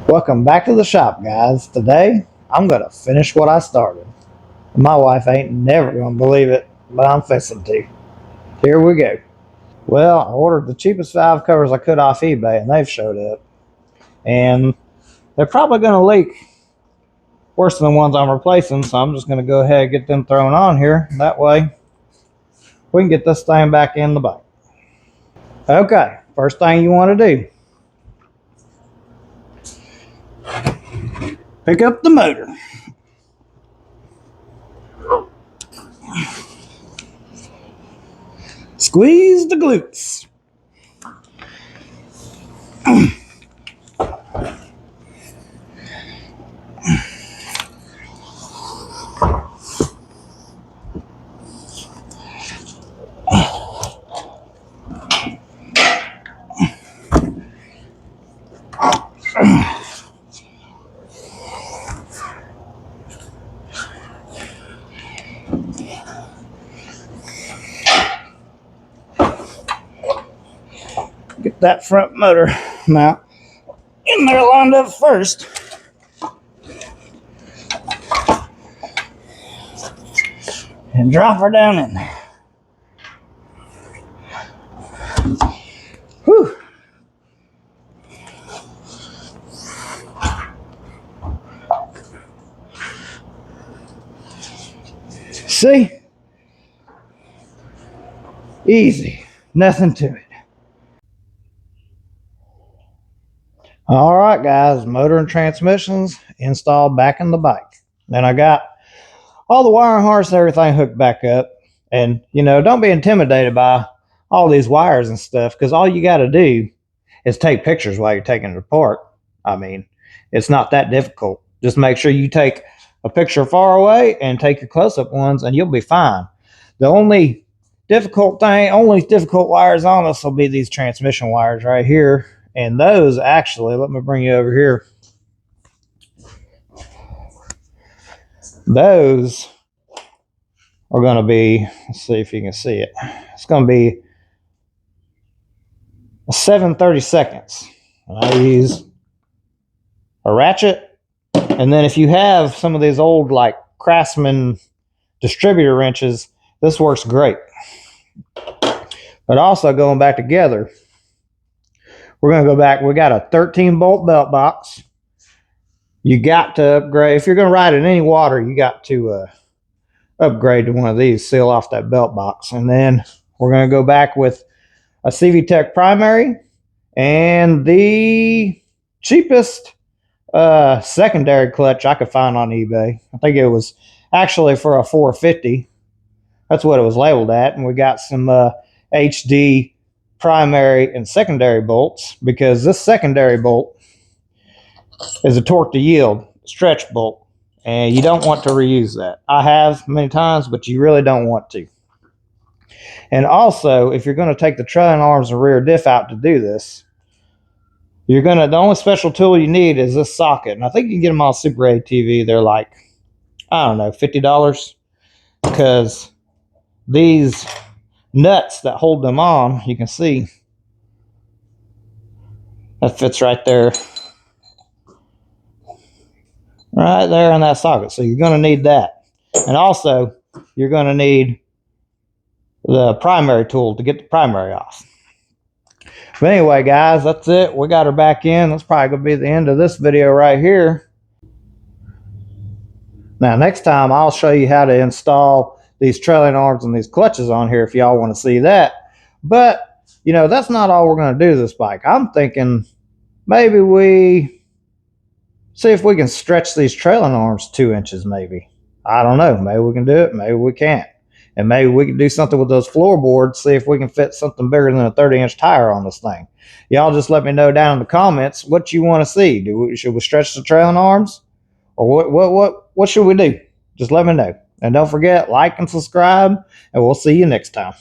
Welcome back to the shop, guys. Today, I'm going to finish what I started. My wife ain't never going to believe it, but I'm fixing to. Here we go. Well, I ordered the cheapest valve covers I could off eBay, and they've showed up. And they're probably going to leak worse than the ones I'm replacing, so I'm just going to go ahead and get them thrown on here. That way, we can get this thing back in the bike. Okay, first thing you want to do, pick up the motor. Squeeze the glutes. Get that front motor mount in there lined up first. And drop her down in there. Whew. See? Easy. Nothing to it. All right, guys. Motor and transmissions installed back in the bike. Then I got all the wire harness and everything hooked back up. And, don't be intimidated by all these wires and stuff, because all you got to do is take pictures while you're taking it apart. I mean, it's not that difficult. Just make sure you take a picture far away and take your close-up ones, and you'll be fine. The only difficult wires on this will be these transmission wires right here. And those actually, let me bring you over here. Those are going to be, let's see if you can see it. It's going to be 7/32. And I use a ratchet. And then if you have some of these old like Craftsman distributor wrenches, this works great. But also going back together, we're going to go back. We got a 13 bolt belt box. You got to upgrade. If you're going to ride in any water, you got to upgrade to one of these, seal off that belt box. And then we're going to go back with a CVTech primary and the cheapest secondary clutch I could find on eBay. I think it was actually for a 450. That's what it was labeled at. And we got some HD primary and secondary bolts, because this secondary bolt is a torque to yield stretch bolt, and you don't want to reuse that. I have many times, but you really don't want to. And also, if you're going to take the trailing arms and rear diff out to do this, the only special tool you need is this socket. And I think you can get them on Super ATV. They're like, I don't know, $50, because these nuts that hold them on, you can see that fits right there in that socket. So you're going to need that. And also, you're going to need the primary tool to get the primary off. But anyway, guys, that's it. We got her back in. That's probably going to be the end of this video right here. Now, next time, I'll show you how to install these trailing arms and these clutches on here if y'all want to see that. But, that's not all we're going to do to this bike. I'm thinking maybe we see if we can stretch these trailing arms 2 inches maybe. I don't know. Maybe we can do it. Maybe we can't. And maybe we can do something with those floorboards, see if we can fit something bigger than a 30-inch tire on this thing. Y'all just let me know down in the comments what you want to see. Should we stretch the trailing arms? Or what should we do? Just let me know. And don't forget, like and subscribe, and we'll see you next time.